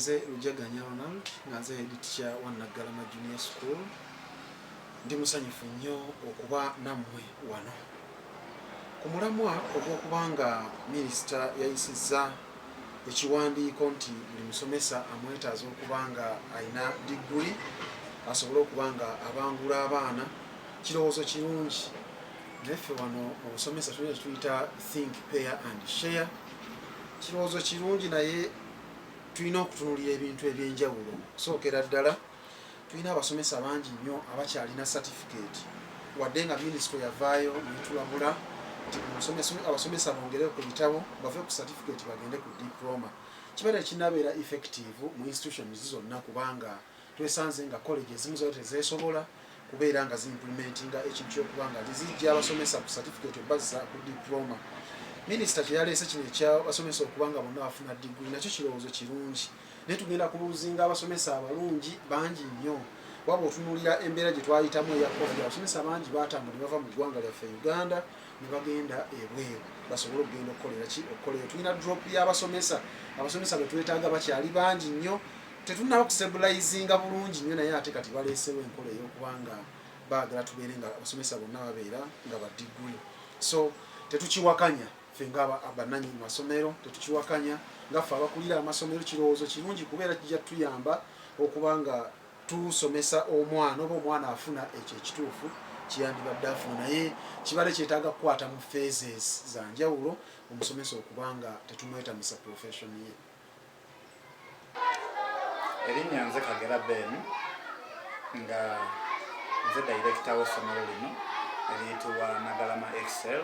nze Rujaganya Ronald nga nze head teacher wa Naggalama Junior School. Ndi musanyufu nnyo okuba nammwe wano ku mulamwa ogw'okubanga minisita yayisizza ekiwandiiko nti buli musomesa amwetaaza okubanga alina diguli asobole okubanga abangula abaana. Kirowoozo kirungi, naffe wano mu busomesa tulina tuyita think, pair and share. Kirowoozo kirungi, naye tulina okutunulira ebintu ebyenjawulo. Sookera ddala tulina abasomesa bangi nnyo abakyalina certificate, wadde nga minisitule yavaayo netulabula nti abasomesa bongere ku bitabo bave ku certificate bagende ku diploma. Kibadde kinnabeera effective mu institutions zonna, kubanga twesanze nga college ezimu zo tezeesobola kubeera nga ziimplementinga ekintu ky'okubanga tezijja abasomesa ku certificate bazisa ku diploma. Minisita kyeyaleese kino ekyabasomesa okubanga bonna bafuna diguli nakyo kirowoozo kirungi, naye tugenda kuluzinga abasomesa abalungi bangi nnyo. Waba otunuulira embeera gye twayitamu eya COVID, abasomesa bangi baatambula ne bava mu ggwanga lyaffe Uganda ne bagenda ebweru basobole okugenda okukolera. Tulina drop y'abasomesa, abasomesa be twetaaga bakyali bangi nnyo, tetunaba kustabulayizinga bulungi nnyo, naye ate kati baleesewo enkola ey'okubanga baagala tubeere nga abasomesa bonna babeera nga badiguli. So tetukiwakanya ffe nga abannannyini masomero, tetukiwakanya nga ffe abakulira amasomero. Kirowoozo kirungi kubeera kijja tuyamba okubanga tusomesa omwana oba omwana afuna ekyo ekituufu kiyandibadde afuna, naye kibadde kyetaaga kukwata mu phases za njawulo omusomesa okubanga tetumwetamisa profession ye. Erinnya nze Kagera Ben, nga nze director w'essomero lino eriyitibwa Naggalama Excel,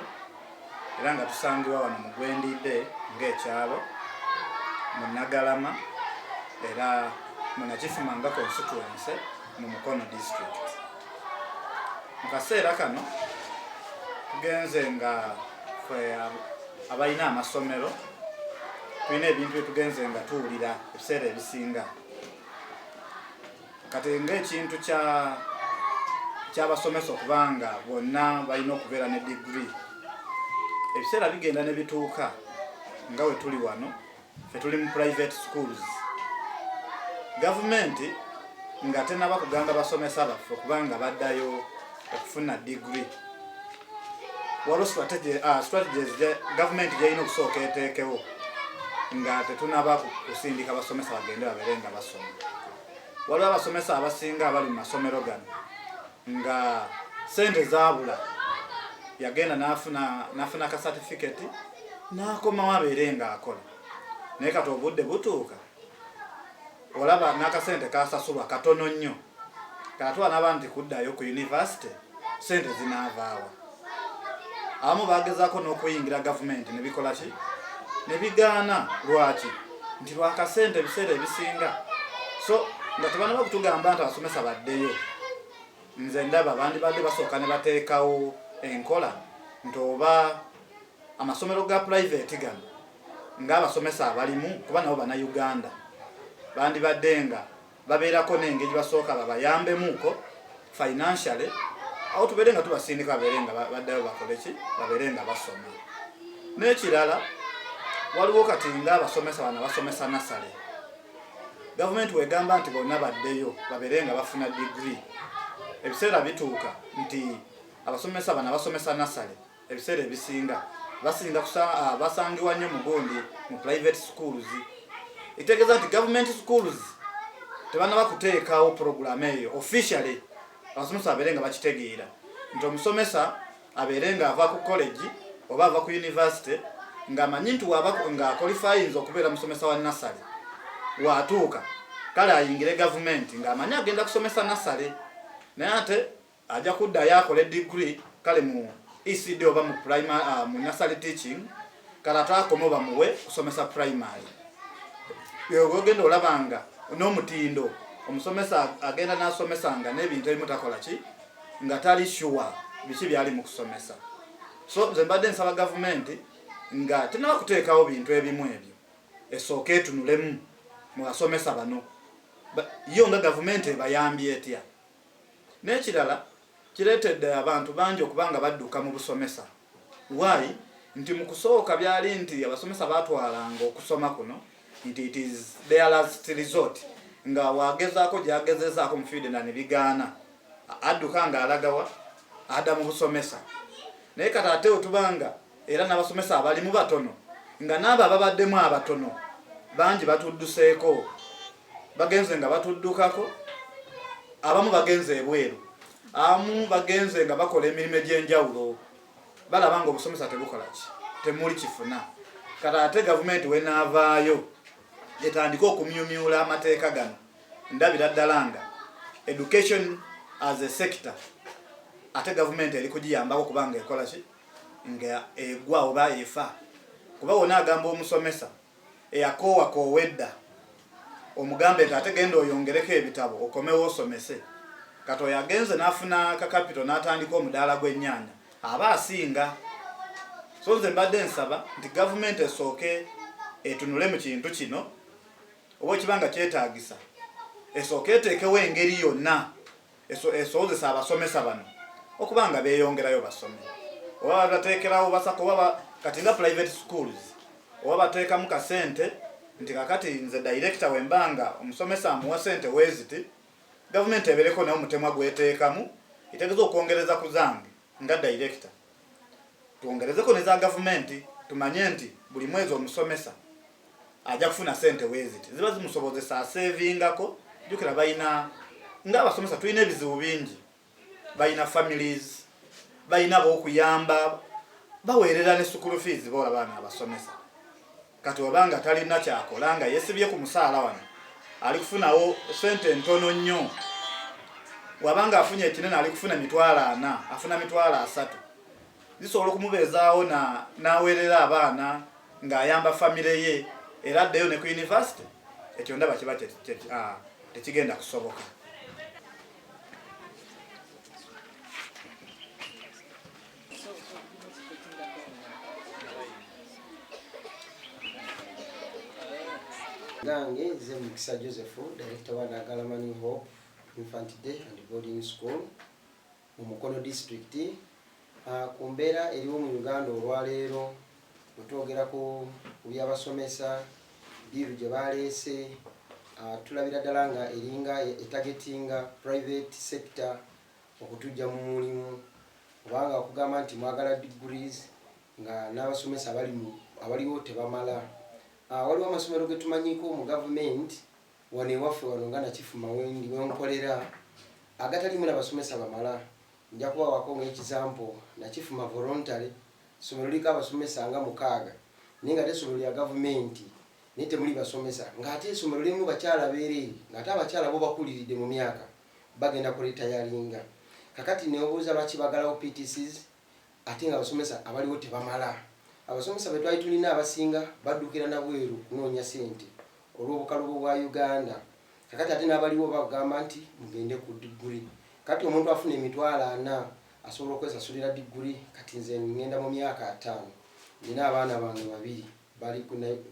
era nga tusangibwa wano mu Gwendidde ng'ekyalo mu Naggalama, era mu Nakifumanga constituency mu Mukono district. Mu kaseera kano tugenze nga ffe abalina amasomero tulina ebintu bye tugenze nga tuwulira ebiseera ebisinga. Kati ng'ekintu ky'abasomesa okubanga bonna balina okubeera ne diguli, ebiseera bigenda ne bituuka nga we tuli wano, ffe tuli mu private schools. Gavumenti nga tenaba kugamba basomesa baffe okubanga baddayo okufuna diguli. Waliwo strategies gavumenti gy'erina okusooka eteekewo nga tetunaba kusindika basomesa bagende babeere nga basoma. Waliwo abasomesa abasinga abali mu masomero gano nga sente zaabula, yagenda n'afuna ka certificate n'akomawo abeere nga akola, naye kati obudde butuuka olaba n'akasente kasasulwa katono nnyo, katwalaba nti kuddayo ku university sente zinaavaawa. Abamu bagezaako n'okuyingira gavumenti ne bikola ki? Ne bigaana. Lwaki? Nti lwakasente ebiseera ebisinga. So nga tebanaba kutugamba nti abasomesa baddeyo. Nze ndaba bandibadde basooka ne bateekawo enkola nti oba amasomero ga private gano ng'abasomesa abalimu, kuba nabo Bannayuganda, bandibadde nga babeerako n'engeri basooka babayambemuko financially, awo tubeere nga tubasindika babeere nga baddayo bakole ki? Babeere nga basoma. N'ekirala, waliwo kati ng'abasomesa bano basomesa nasale. Gavumenti wegamba nti bonna baddeyo babeere nga bafuna diguli, ebiseera bituuka nti abasomesa bano abasomesa nasale ebiseera ebisinga basangibwa nnyo mu gundi mu private schools. Itegeeza nti government schools tebanaba kuteekawo program eyo officially, abasomesa babeere nga bakitegeera nti omusomesa abeere nga ava ku college oba ava ku university ng'amanyi nti nga qualifyinza okubeera musomesa wa nasale, watuuka kale ayingire gavumenti ng'amanyi agenda kusomesa nasale, naye ate ajja kuddayo akole diguli kale mu ECD oba mu primary mu nursery teaching, kale ataakome bamuwe kusomesa primary. Ogenda olabanga n'omutindo omusomesa agenda n'asomesanga n'ebintu ebimu takola ki? Nga tali sure biki byali mu kusomesa. So nze mbadde nsaba gavumenti nga tenaba kuteekawo bintu ebimu ebyo, esooka etunulemu mu basomesa bano, yo nga gavumenti ebayambye etya. N'ekirala kireetedde abantu bangi okubanga badduka mu busomesa. Why? Nti mu kusooka byali nti abasomesa baatwalanga okusoma kuno it is their last resort nga wagezaako gyagezezaako mu field na ne bigaana adduka nga alagawa ada mu busomesa naye kati ate otubanga era n'abasomesa abalimu batono nga n'abo ababaddemu abatono bangi batudduseeko bagenze nga batuddukako abamu bagenze ebweru abamu bagenze nga bakola emirimu egy'enjawulo balaba nga obusomesa tebukola ki temuli kifuna kati ate gavumenti wenaavaayo etandika okumyumyula amateeka gano ndabira ddala nga education as a sector ate gavumenti eri kugiyambako kubanga ekola ki nga egwa oba efa kuba wona agamba omusomesa eyakoowa edda omugambe nti ate genda oyongereko ebitabo okomewo osomese kati oyo agenze n'afuna kakapito n'atandika omudaala gw'ennyaanya aba asinga. So nze mbadde nsaba nti gavumenti esooke etunule mu kintu kino oba ekibanga kyetaagisa esooke eteekewo engeri yonna esobozesa abasomesa bano okuba nga beeyongerayo basome oba bateekerawo basako oba kati nga private schools oba bateekamu kasente nti kakati nze director wembanga omusomesa amuwa sente weziti gavumenti ebeereko nayo omutemwa gweteekamu itegeeza okwongereza ku zange nga director tuongerezeko neza gavumenti tumanye nti buli mwezi omusomesa ajja kufuna sente weziti ziba zimusobozesa asavingako jukira bayina nga abasomesa tulina ebizibu bingi bayina families bayina b'okuyamba baweerera ne school fees bola baana abasomesa kati wabanga talina kyakola nga yesibye ku musaala wano ali kufunawo sente ntono nnyo wabanga afunye ekinene ali kufuna mitwalo 4 afuna mitwalo 3 zisobola okumubeezaawo n'aweerera abaana ng'ayamba famire ye era addeyo ne ku university ekyo ndaba kiba tekigenda kusoboka. Gange nze Mukisa Joseph, director wa Nagalama New Hope Infant Day and Boarding School mu Mukono district. Ku mbeera eriwo mu Uganda olwaleero otwogera ku byabasomesa biiru gye baleese tulabira ddala nga eringa etagetinga private sector okutujja mu mulimu kubanga okugamba nti mwagala degrees nga n'abasomesa abaliwo tebamala. Waliwo amasomero ge tumanyiko mu gavumenti wano ewaffe wano nga Nakifu Mawendi wenkolera agatalimu n'abasomesa bamala. Nja kubawako ng'ekizampo Nakifu Ma voluntary somero liko abasomesa nga 6 naye nga tesomero lya gavumenti naye temuli basomesa ng'ate esomero limu bakyala beereeri ng'ate abakyala bo bakuliridde mu myaka bagenda kuritayalinga. Kakati neobuuza lwaki bagalawo PTCs ate nga abasomesa abaliwo tebamala. Abasomesa betwali tulina abasinga baddukira na bweru kunoonya sente olw'obukalubo bwa Uganda. Kakati ate n'abaliwo bagamba nti mugende ku degree. Kati omuntu afuna emitwalo 4 asobola okwesasulira degree. Kati nze ngenda mu myaka 5 nina abaana bange 2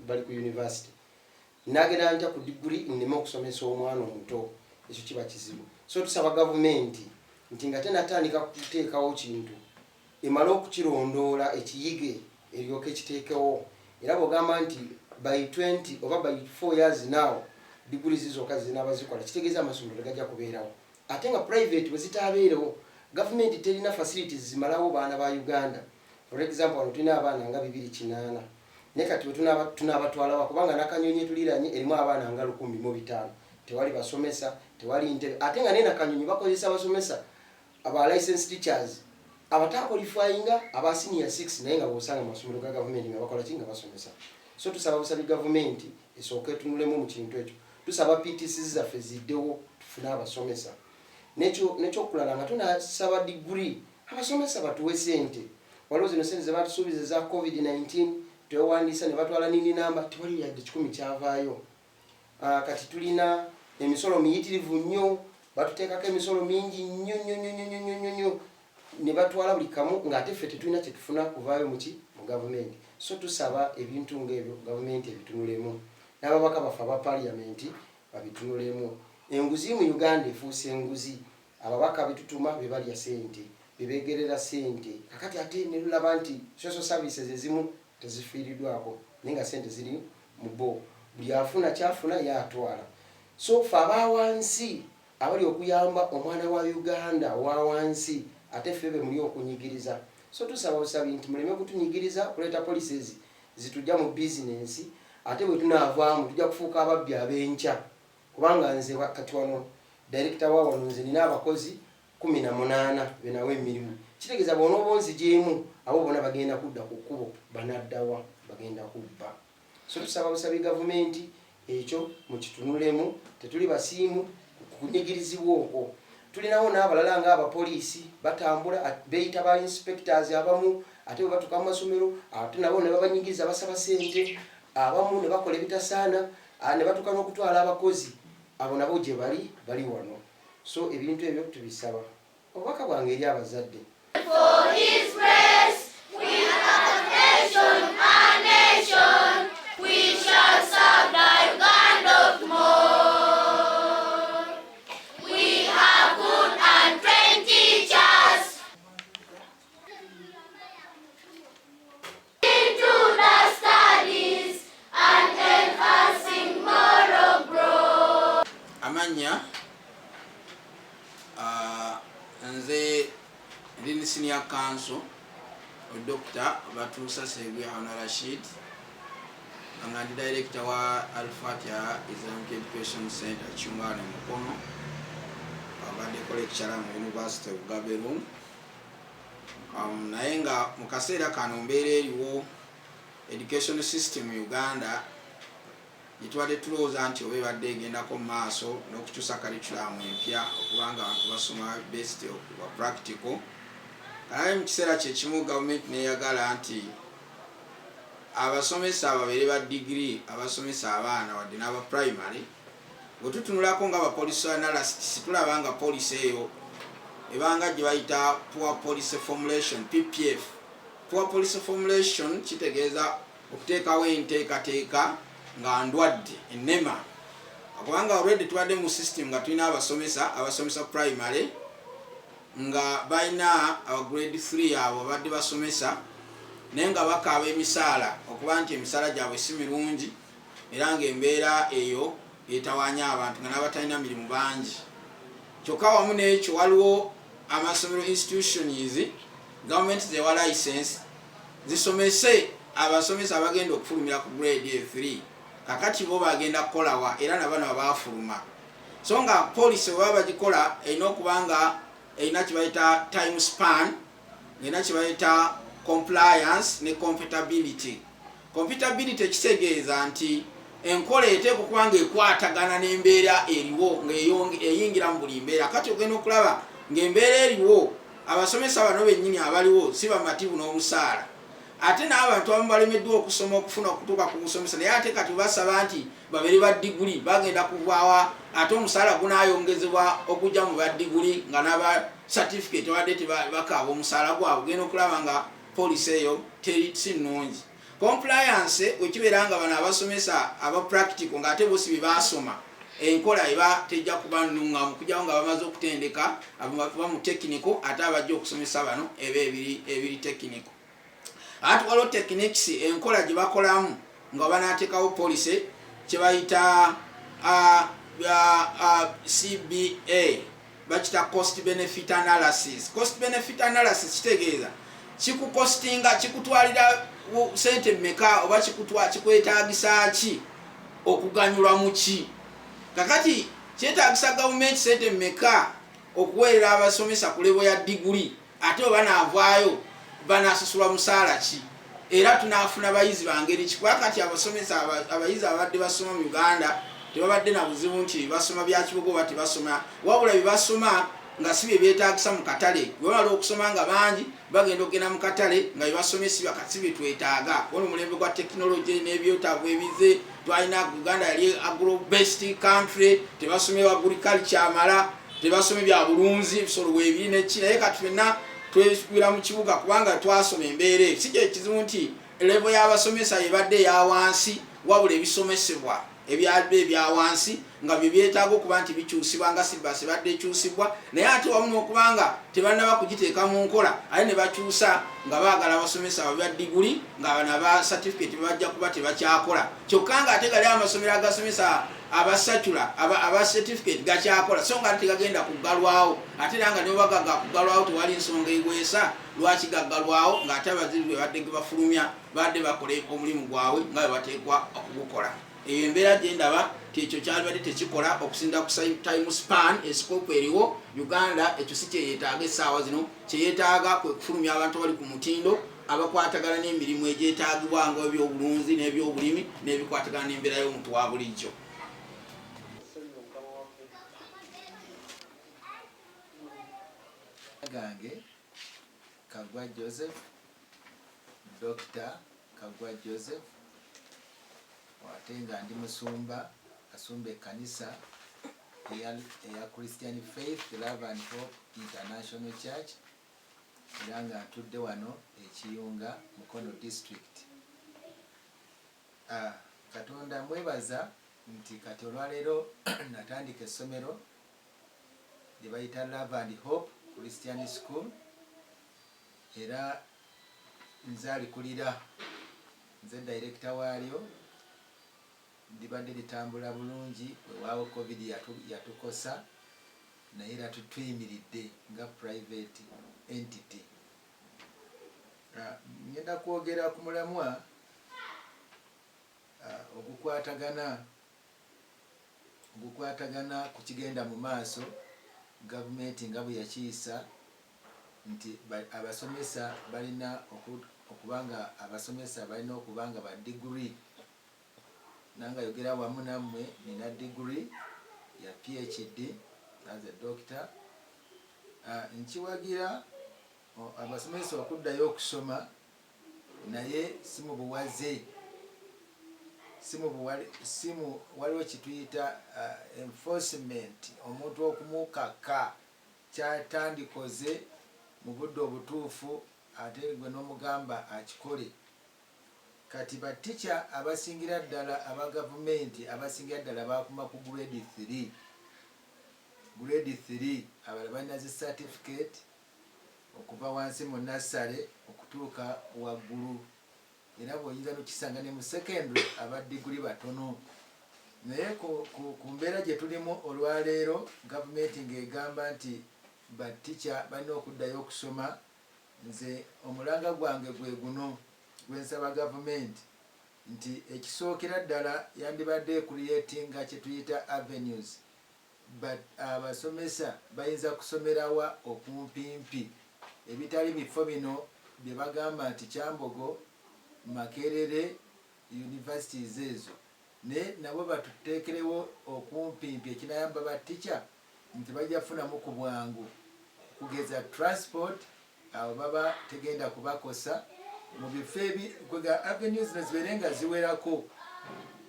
bali ku university nagenda nja ku degree nneme okusomesa omwana omuto ekyo kiba kizibu. So tusaba gavumenti nti nga tenatandika kuteekawo kintu emala okukirondoola ekiyige eryoke kiteekewo era bw'ogamba nti by 20 oba by 4 years now degrees zizokka zinaaba zikola kitegeeza amasomero gajja kubeerawo ate nga private bwe zitaabeerewo gavumenti terina facilities zimalawo baana ba Uganda. For example wano tulina abaana nga 208 naye kati tunaabatwalawa kubanga Nakanyonyi tuliranye erimu abaana nga 1,500 tewali basomesa tewali ntebe ate nga nena Kanyonyi bakozesa abasomesa aba licensed teachers abatakwalifyinga aba senior 6 naye nga bw'osanga mu masomero ga gavumenti nga bakola kinga basomesa. So tusaba busabi gavumenti esooke tunulemu mu kintu ekyo. Tusaba PTCs zaffe ziddewo tufune abasomesa. N'ekyokulala nga tunasaba degree abasomesa batuwe sente. Waliwo zino sente ze batusuubiza za COVID-19 twewandiisa ne batwala nini namba tewali yadde 10 kyavaayo. Kati tulina emisolo miyitirivu nnyo batuteekako emisolo mingi nnyo ne batwala buli kamu ng'ate ffe tetulina kye tufuna kuvaayo mu gavumenti. So tusaba ebintu ng'ebyo gavumenti ebitunulemu n'ababaka baffe aba parliamenti babitunulemu. Enguzi mu Uganda efuuse enguzi ababaka bitutuma bebalya sente bebegerera sente kakati ate ne lulaba nti social services ezimu tezifiiriddwako naye nga sente ziri mu bo. buli afuna kyafuna yatwala. So fe abawansi abali okuyamba omwana wa Uganda owawansi ate ffe be muli okunyigiriza. So tusaba busabi nti muleme kutunyigiriza kuleeta policies zitujja mu business ate bwe tunaavaamu tujja kufuuka ababbi ab'enkya kubanga nze kati wano director wa wano nze nina abakozi 18 benawe emirimu. Kitegeeza bw'onooba onzigyemu abo bonna bagenda kudda ku kkubo banaddawa bagenda kubba. So tusaba busabi gavumenti ekyo mukitunulemu, tetuli basiimu kunyigirizibwa okwo. Tulinawo n'abalala ng'abapoliisi batambula beeyita ba inspectors abamu ate bwe batuuka mu masomero ate nabo ne babanyigiriza basaba ssente abamu ne bakola ebitasaana ne batuuka n'okutwala abakozi abo nabo gye bali wano. So ebintu ebyo tubisaba obubaka bwange eri abazadde. For His grace, with affection and nation, we shall serve the Uganda of more. We have good and trained teachers. Into the studies and enhancing moral growth. Amanya nze ndi senior counsel Dr. Batusa Segwe Hana Rashid nga ndi director wa Al-Fatiha Islamic Education Center Chungane Mukono abadde lecturer mu University of Gaborone. Naye nga mu kaseera kano mbeera eriwo education system mu Uganda gitwadde tulowooza nti oba ebadde egendako mu maaso n'okukyusa curriculum empya okubanga abantu basoma based okuba practical. Kale mu kiseera kyekimu gavumenti neyagala nti abasomesa ababeere ba degree abasomesa abaana wadde n'aba primary bwe tutunulako nga abapolice analysts tulaba nga policy eyo ebanga gye bayita poor policy formulation PPF. Poor policy formulation kitegeeza okuteekawo enteekateeka nga ndwadde enema kubanga already twadde mu system nga tulina abasomesa primary nga balina aba grade 3 abo badde basomesa naye nga bakaaba emisaala okuba nti emisaala gyabwe si mirungi era ng'embeera eyo yetawaanya abantu nga n'abatalina mirimu bangi. Kyokka wamu n'ekyo waliwo amasomero institutions gavumenti zewa license zisomese abasomesa abagenda okufulumira ku grade 3 kakati bo bagenda kukolawa era nabano baafuluma. So nga police bwe baba bagikola erina okuba nga erina kibayita time span, erina kibayita compliance ne compatibility. Compatibility kitegeeza nti enkola eteekwa okuba nga ekwatagana n'embeera eriwo ng'eyingira mu buli mbeera. Kati ogenda okulaba ng'embeera eriwo abasomesa bano bennyini abaliwo si bamativu n'omusaala ate n'abantu abamu balemeddwa okusoma okufuna okutuuka ku busomesa naye ate kati basaba nti babeere ba diguli bagenda kuvaawa ate omusaala gunaayongezebwa okujja mu ba diguli nga n'aba certificate wadde tebakaaba omusaala gwabwe. Ogenda okulaba nga policy eyo si nnungi. Compliance wekibeera nga bano abasomesa aba practical ng'ate bosi bye baasoma enkola eba tejja kuba nnungamu kujjawo nga bamaze okutendeka abakuba mu technical ate abajja okusomesa bano eba ebiri technical. Ate waliwo techniques enkola gye bakolamu nga banaateekawo policy kye bayita CBA bakita cost benefit analysis. Cost benefit analysis kitegeeza kikukostinga kikutwalira sente mmeka oba kikwetaagisa ki okuganyulwa mu ki. Kakati kyetaagisa gavumenti sente mmeka okuweerera abasomesa ku level ya diguli ate oba naavaayo banasasulwa musaala ki era tunaafuna bayizi bangeri ki. Kati abasomesa abayizi abadde basoma mu Uganda tebabadde na buzibu nti basoma bya kibuga oba tebasoma wabula bye basoma nga si bye beetaagisa mu katale. Bwebamala okusoma nga bangi bagenda okugenda mu katale nga bebasomesi bakasi bye twetaaga. Wano omulembe gwa tekinologi n'ebyetaavu ebize twalina Uganda yali agro based country tebasomye agriculture amala tebasomye bya bulunzi bisolo bwebiri neki naye kati ffenna twesubira mu kibuga kubanga twasoma embeera si kye kizibu nti level y'abasomesa ebadde ya wansi wabula ebisomesebwa ebyalibe ebya wansi nga bye byetaaga okuba nti bikyusibwa nga silibasi badde ekyusibwa naye ate wamu n'okubanga tebannaba kugiteeka mu nkola ate ne bakyusa nga baagala abasomesa ababya diguli nga bano aba certificate bajja kuba tebakyakola kyokka nga ate gali amasomero agasomesa abasatula aba certificate gakyakola so nga tegagenda kuggalwawo ate era nga nibaga gakuggalwawo tewali nsonga eweesa lwaki gaggalwawo ng'ate abazibu badde gebafulumya badde bakola omulimu gwabwe nga bwe bateekwa okugukola eyo embeera gye ndaba kyekyo kyalibadde tekikola okusinda ku time span esikopu eriwo Uganda ekyo si kyeyeetaaga essaawa zino kyeyeetaaga kwe kufulumya abantu bali ku mutindo abakwatagana n'emirimu egyetaagibwa nga ebyobulunzi n'ebyobulimi n'ebikwatagana n'embeera y'omuntu wa bulijjo. gange Kagwa Joseph, Dr. Kagwa Joseph, watenga ndi musumba asumba ekkanisa eya Christian Faith Love and Hope International Church era nga ntudde wano ekiyunga Mukono District. Katonda mwebaza nti kati olwaleero natandika essomero lye bayita Love and Hope Christian School era nzalikulira nze director waalyo libadde litambula bulungi wewaawo covid yatukosa naye era tutuyimiridde nga private entity. Ngenda kwogera ku mulamwa ogukwatagana ku kigenda mu maaso gavumenti nga bwe yakiyisa nti abasomesa balina okubanga abasomesa balina okubanga ba degree nanga yogera wamu nammwe nina degree ya PhD as a doctor. Nkiwagira abasomesa okuddayo okusoma naye simu buwaze simu waliwo kituyita enforcement omuntu okumukaka kyatandikoze mu budde obutuufu ate gwe n'omugamba akikole. Kati batica abasingira ddala aba gavumenti abasingira ddala bakuma ku grade 3 abala balina zi certificate okuva wansi mu nasale okutuuka waggulu era bw'oyinza n'okisanga ne mu secondary aba diguli batono. Naye ku mbeera gye tulimu olwaleero gavumenti ng'egamba nti batica balina okuddayo okusoma, nze omulanga gwange gwe guno gwensaba gavumenti nti ekisookera ddala yandibadde creatinga kye tuyita avenues but abasomesa bayinza kusomerawa okumpimpi ebitali bifo bino bye bagamba nti Kyambogo, Makerere universities ezo ne nabo batuteekerewo okumpimpi ekinayamba batica nti bajja kufunamu ku bwangu kugeza transport abo baba tegenda kubakosa mu bifo kwega avenues zibeere nga ziwerako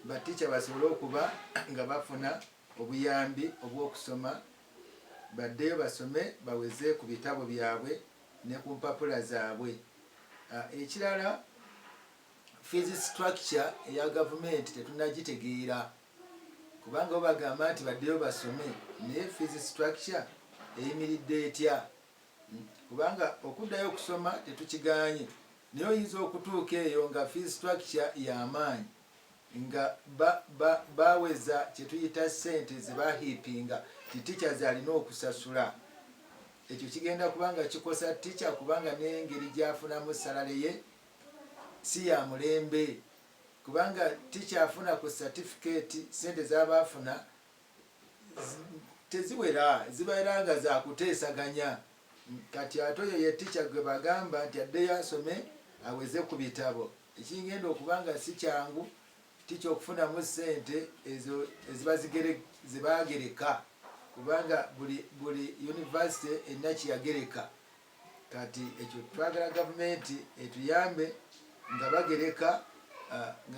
batica basobole okuba nga bafuna obuyambi obw'okusoma baddeyo basome baweze ku bitabo byabwe ne ku mpapula zaabwe. Ekirala fees structure eya gavumenti tetunagitegeera kubanga obagamba nti baddeyo basome naye fees structure eyimiridde etya kubanga okuddayo okusoma tetukiganye naye oyinza okutuuka eyo nga fees structure y'amaanyi nga baweza kyetuyita sente zebahipinga ti teachers alina okusasula. Ekyo kigenda kubanga kikosa teacher kubanga n'engeri gyafunamu salale ye si ya mulembe kubanga teacher afuna ku certificate sente z'abafuna teziwera zibaera nga zakuteesaganya. Kati ate oyo ye teacher gwe bagamba nti addeyo asome aweze ku bitabo ekigenda okubanga si kyangu teacher okufunamu sente ezo zibagereka kubanga buli university erina kiyagereka. Kati ekyo twagala gavumenti etuyambe nga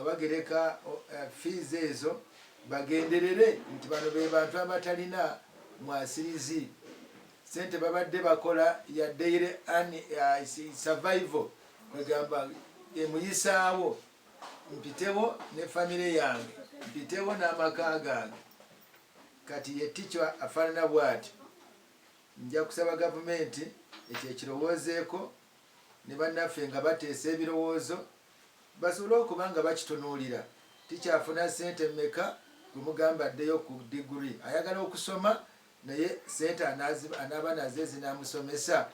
bagereka fees ezo bagenderere nti bano be bantu abatalina mwasirizi sente babadde bakola ya daily survival kwegamba emuyisaawo mpitewo ne famire yange mpitewo n'amaka gange kati ye teacher afaanana bw'ati. Nja kusaba gavumenti ekyo ekirowoozeeko ne bannaffe nga bateesa ebirowoozo basobole okuba nga bakitunuulira. Teacher afuna ssente mmeka gwe mugamba addeyo ku degree, ayagala okusoma naye ssente anaaba nazo ezinamusomesa.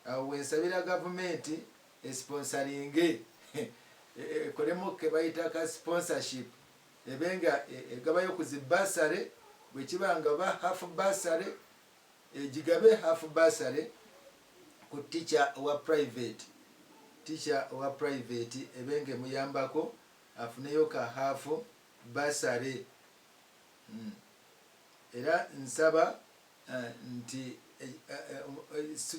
Awo wensabira gavumenti esponsalinge ekolemu ke bayita ka sponsorship ebenga egabayo ku zibbasale bwe kiba nga ba half basale egigabe half basale ku teacher owa private. Teacher owa private ebenga emuyambako afuneyo ka half basale. Era nsaba nti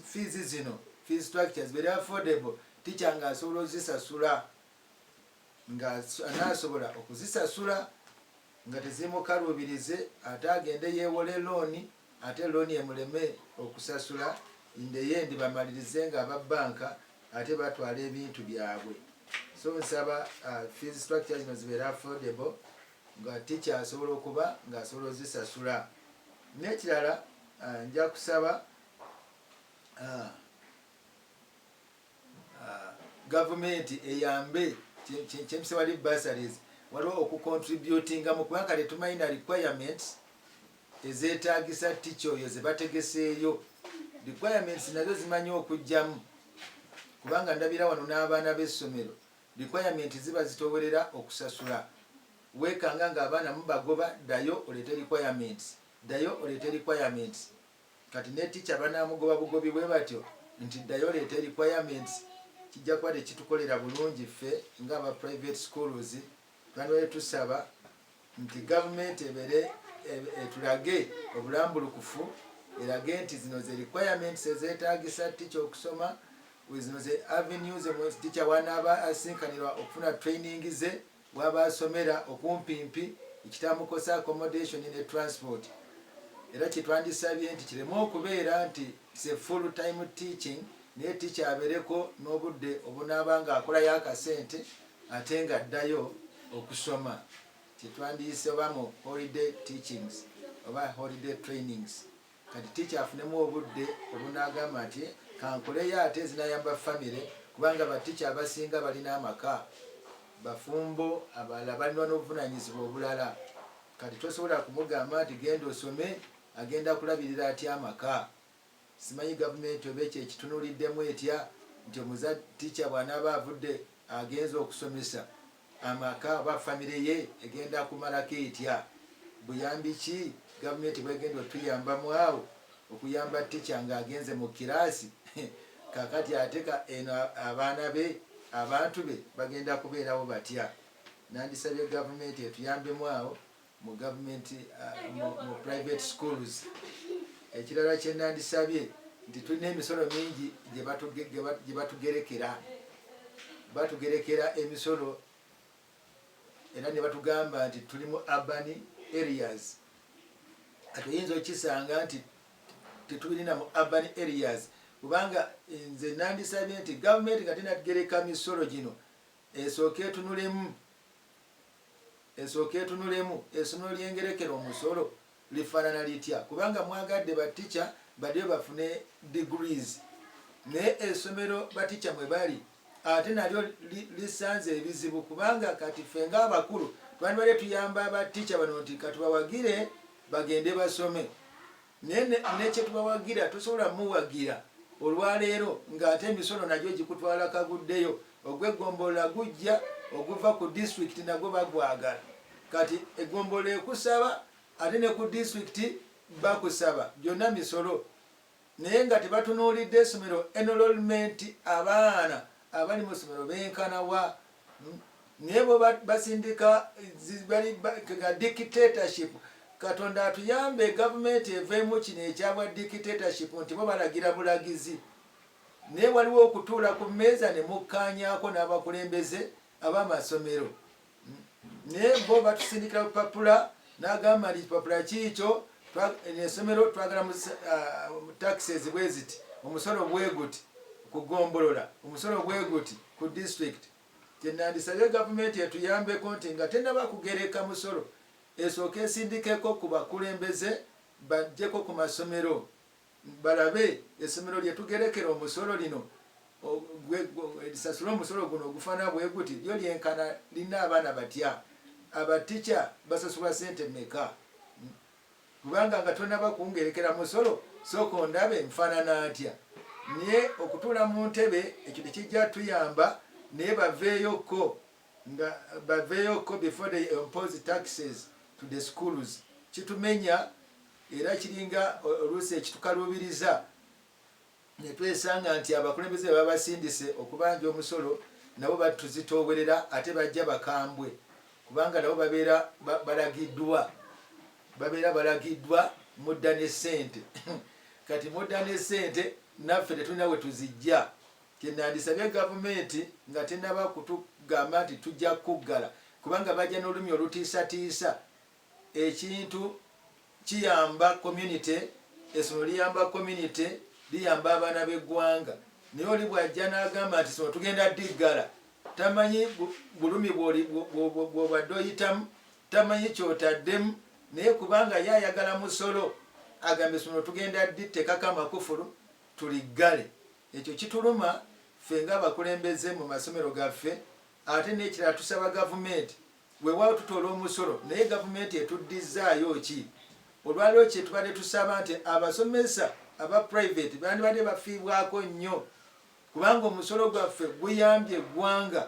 fees zino, fee structures very affordable. Teacher nga asobola ozisasula nga anasobola okuzisasula nga tezimukaluubirize ate agende yeewole looni ate looni emuleme okusasula indeyendi bamalirize nga ababbanka ate batwala ebintu byabwe. So nsaba fees structures zino zibeere affordable nga teacher asobola okuba nga asobola ozisasula. N'ekirala nja kusaba gavumenti eyambe kyempisa wali bursaries waliwo okucontributinga mu kubanga tetumanyi na requirements ezeetagisa teacher oyo zebategeseeyo. Requirements nazo zimanyi okujjamu kubanga ndabira wano n'abaana b'essomero requirements ziba zitowerera okusasula. Weekanga ng'abaana mubagoba ddayo oleete requirements, ddayo oleete requirements. Kati ne teacher banaamugoba bugobi bwe batyo nti ddayo oleete requirements, kijja kuba tekitukolera bulungi ffe ng'aba private schools. Twandibadde tusaba nti gavumenti ebeere etulage obulambulukufu, erage nti zino ze requirements ezeetaagisa teacher okusoma, zino ze avenues teacher wanaaba asinkanirwa okufuna training ze bw'aba asomera okumpimpi ekitamukosa accommodation ne transport. Era kyetwandisabye nti kireme okubeera nti se full time teaching naye teacher abeereko n'obudde obunaaba nga akolayo akasente ate nga addayo okusoma. Kyetwandiyise oba mu holiday teachings oba holiday trainings. Kati teacher afunemu obudde obunaagamba nti kankoleyo ate ezinayamba family kubanga bateacher abasinga balina amaka, bafumbo abalala balina n'obuvunanyizibwa obulala. Kati tosobola kumugamba nti genda osome agenda kulabirira atya amaka. Simanyi gavumenti oba ekyo ekitunuuliddemu etya nti omuzadde teacher bw'anaaba avudde agenza okusomesa amaka oba famire ye egenda kumalako etya. Buyambi ki gavumenti bwegenda otuyambamu awo okuyamba teacher ng'agenze mu kiraasi kakati ate eno abaana be abantu be bagenda kubeerawo batya. Nandisabye gavumenti etuyambemu awo mu gavumenti mu private schools. Ekirala kye nandisabye nti tulina emisolo mingi gye batugerekera. Batugerekera emisolo era ne batugamba nti tuli mu urban areas. Ate oyinza okisanga nti tetulina mu urban areas kubanga nze nandisabye nti gavumenti nga tenatugereka misolo gino esooke etunulemu essomero lyengerekera omusolo lifaanana litya kubanga mwagadde baticha baddeyo bafune degrees naye essomero baticha mwe bali ate nalyo lisanze ebizibu kubanga kati ffe ng'abakulu twandibadde tuyamba abaticha bano nti katubawagire bagende basome naye nekyetubawagira tosobola muwagira olwaleero ng'ate emisolo nagyo gikutwala kaguddeyo ogw'eggombola gujja oguva ku district nagwo bagwagala. Kati eggombolola ekusaba ate ne ku district bakusaba gyonna misolo naye nga tebatunuulidde essomero enrollment abaana abali mu ssomero benkana wa naye bo basindika ga dictatorship. Katonda atuyambe gavumenti eveemu kino ekyabwa dictatorship nti bo balagira bulagizi naye waliwo okutuula ku mmeeza ne mukkaanyaako n'abakulembeze ab'amasomero naye bo batusindikira bupapula n'agamba nti kipapula kiikyo essomero twagala mu taxes bwe ziti omusolo bwe guti ku ggombolola omusolo bwe guti ku district kyenandisabye gavumenti etuyambeko nti nga tenaba kugereka musolo esooka esindikeko ku bakulembeze bajjeko ku masomero balabe essomero lyetugerekera omusolo lino lisasula omusolo guno ogufaana bwe guti lyo lyenkana lina abaana batya abatica basasula sente meka kubanga nga tonaba kungerekera musolo sooka ondabe nfaanana atya naye okutuula mu ntebe ekyo tekijja tuyamba naye baveeyoko before they impose taxes to the schools kitumenya era kiringa oluusi ekitukaluubiriza netwesanga nti abakulembeze babasindise okubanja omusolo nabo batuzitoowerera ate bajja bakambwe kubanga nabo babeera balagiddwa mudda ne ssente kati mudda ne ssente naffe tetulina we tuzijja kyenandisabye gavumenti nga tenaba kutugamba nti tujja kuggala kubanga bajja n'olulimi olutiisatiisa ekintu kiyamba community essomero liyamba community liyamba abaana b'eggwanga naye oli bwajja n'agamba nti essomero tugenda diggala tamanyi bulumi bw'obadde oyitamu tamanyi kyotaddemu naye kubanga ye ayagala musolo agamba essomero tugenda dittekako amakufulu tuliggale ekyo kituluma ffe ng'abakulembeze mu masomero gaffe ate n'ekirala tusaba gavumenti weewaawo tutoola omusolo naye gavumenti etuddizaayo ki olwaliwo kyetubadde tusaba nti abasomesa aba private bandibadde bafiibwako nnyo kubanga omusolo gwaffe guyambye eggwanga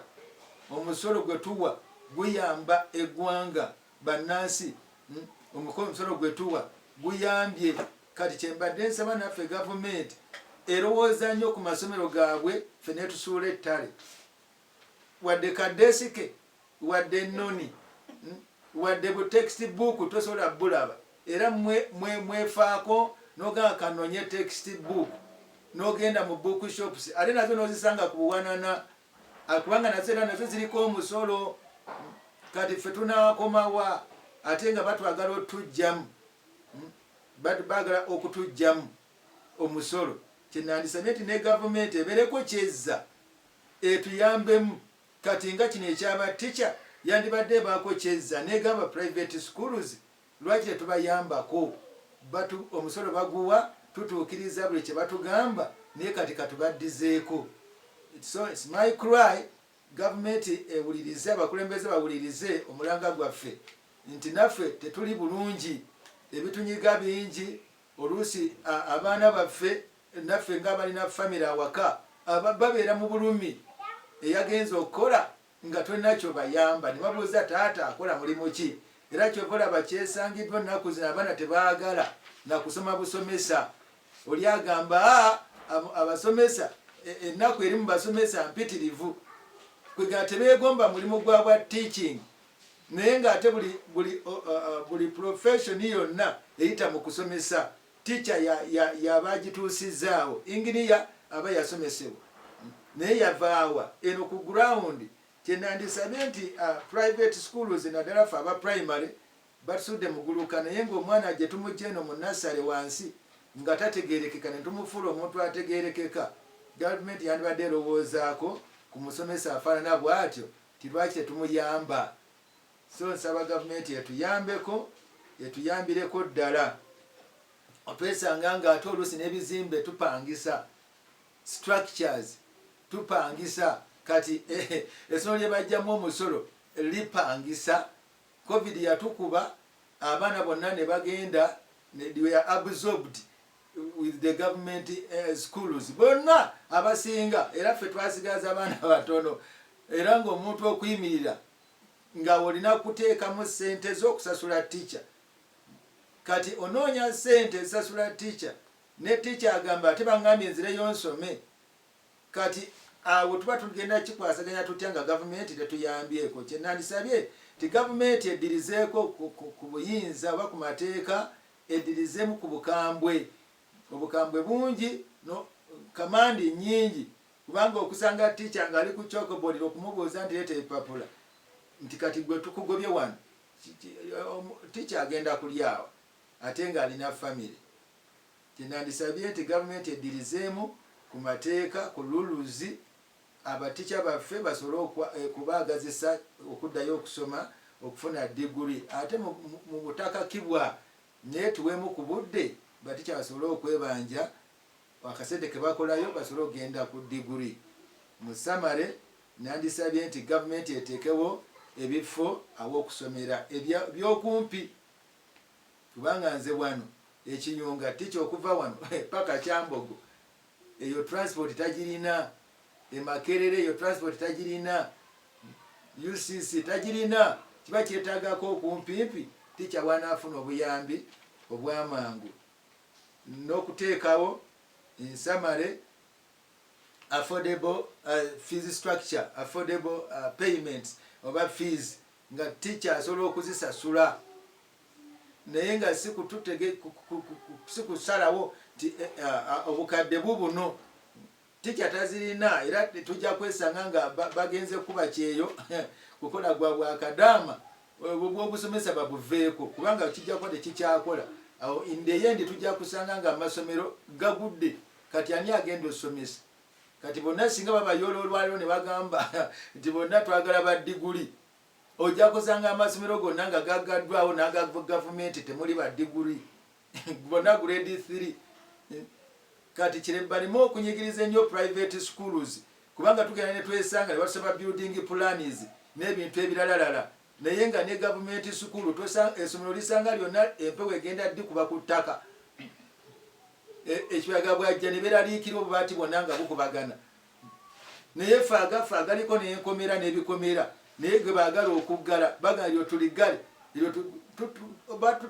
omusolo gwe tuwa guyamba eggwanga bannansi omusolo gwe tuwa guyambye kati kyembadde nsaba naffe gavumenti erowooza nnyo ku masomero gaabwe ffe netusuula ettale wadde kadesike wadde ennoni wadde bu text book tosobola bulaba era mwefaako nogamba kanonye text book nogenda mu book shops ate nazo nozisanga ku buwanana kubanga nazo ziriko omusolo kati ffe tunakomawa ate nga batwagala otujjamu bagala okutujjamu omusolo kyenandisabye nti ne gavumenti ebeereko kyezza etuyambemu kati nga kino ekyabatica yandibadde baako kyezza negamba private schools lwaki tetubayambako omusolo baguwa tutuukiriza buli kye batugamba naye kati katubaddizeeko so its my cry gavumenti ewulirize abakulembeze bawulirize omulanga gwaffe nti naffe tetuli bulungi ebitunyiga bingi oluusi abaana baffe naffe ng'abalina famire awaka babeera mu bulumi eyagenza okukola nga tolina kyobayamba ne babuuza taata akola mulimu ki era kyova olaba kyesangiddwa nnaku zino abaana tebaagala nakusoma busomesa oli agamba abasomesa ennaku eri mu basomesa mpitirivu kwega tebeegomba mulimu gwa bwa teaching naye ng'ate buli profession yonna eyita mu kusomesa teacher yabagituusizaawo inginiya aba yasomesebwa naye yavaawa eno ku ground kyenandisabye nti private schools naddala ffe aba primary batusudde muguluka naye ngaomwana gye tumugja eno mu nasale wansi nga tategerekeka ne tumufuula omuntu ategerekeka gavumenti yandibadde erowoozaako ku musomesa afaanana bw'atyo tilwaki tetumuyamba so nsaba gavumenti etuyambeko etuyambireko ddala otwesanga nga ate oluusi n'ebizimbe tupangisa structures tupangisa kati essomero lye bajjamu omusolo lipangisa covid yatukuba abaana bonna ne bagenda they were absorbed with the government schools bonna abasinga era ffe twasigaza abaana batono era ng'omuntu okuyimirira nga olina kuteekamu ssente z'okusasula teacher kati onoonya ssente zisasula teacher ne teacher agamba ate baŋŋambye enzireyo nsome kati awo tuba tugenda kikwasaganya tutya nga gavumenti tetuyambyeko kyenandisabye ti gavumenti eddirizeeko ku buyinza oba ku mateeka eddirizeemu ku bukambwe obukambwe bungi kamandi nnyingi kubanga okusanga teacher ng'ali ku chokobolira okumubuuza nti leeta ebipapula nti kati gwe tukugobye wano teacher agenda kulyawo ate ng'alina famire kyenandisabye nti gavumenti eddirizeemu ku mateeka ku luluzi abatica baffe basobole kubaagazisa okuddayo okusoma okufuna diguri ate mu butakakibwa naye tuweemu ku budde batica basobole okwebanja akasente ke bakolayo basobole okugenda ku diguri. Mu samale nandisabye nti gavumenti eteekewo ebifo aw'okusomera ebyokumpi kubanga nze wano Ekinyonga tica okuva wano paka Kyambogo eyo transport tagirina, Makerere eyo transport tagirina, UCC tagirina, kiba kyetaagako okumpimpi tica wanaafuna obuyambi obwamangu n'okuteekawo ensamale affordable fees structure, affordable payments oba fees nga tica asobola okuzisasula naye nga sikusalawo nti obukadde bubuno tica tazirina era tujja kwesanga nga bagenze kuba kyeyo kukola gwa bwakadaama obwobusomesa babuveeko kubanga kijja kuba tekikyakola awo indeyendi tujja kusanga nga amasomero gagudde kati ani agenda osomesa kati bonna singa babayoola olwaliro ne bagamba nti bonna twagala badiguli ojja kusanga amasomero gonna nga gaggaddwawo n'aga gavumenti temuli badiguli bonna grade 3 kati kire balimu okunyigiriza ennyo private schools kubanga tugenda ne twesanga ne basaba building plans n'ebintu ebiralalala naye nga ne gavumenti school essomero lisanga lyonna empewo egenda ddi kuba ku ttaka ekibaga bwajja ne beraliikira obubaati bwonna nga bukubagana naye faaga galiko n'enkomera n'ebikomera naye gwe baagala okuggala bagala lyo tuligale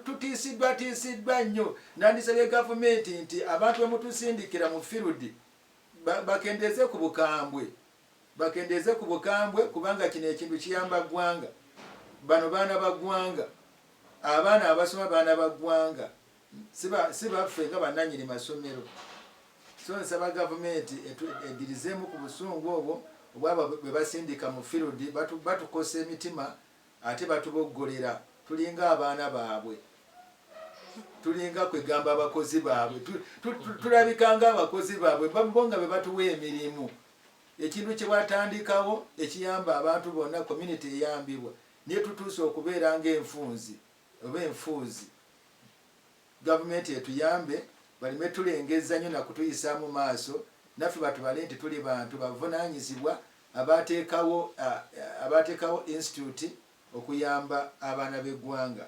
tutiisiddwa nnyo. Nandisabye gavumenti nti abantu bemutusindikira mu field bakendeeze ku bukambwe kubanga kino ekintu kiyamba ggwanga. Bano baana ba ggwanga, abaana abasoma baana ba ggwanga, si baffe nga bannannyini masomero. So nsaba gavumenti edirizeemu ku busungu obwo obwabo bwe basindika mu field batukosa emitima ate batuboggolera tulinga abaana baabwe, tulinga kwegamba abakozi baabwe, tulabikanga abakozi baabwe bo nga be batuwa emirimu. Ekintu kye batandikawo ekiyamba abantu bonna community eyambibwa naye tutuuse okubeera ng'enfunzi oba enfuuzi. Gavumenti etuyambe balime tulengeza nnyo nakutuyisa mu maaso naffe batubale nti tuli bantu bavunaanyizibwa abateekawo institute okuyamba abaana b'eggwanga.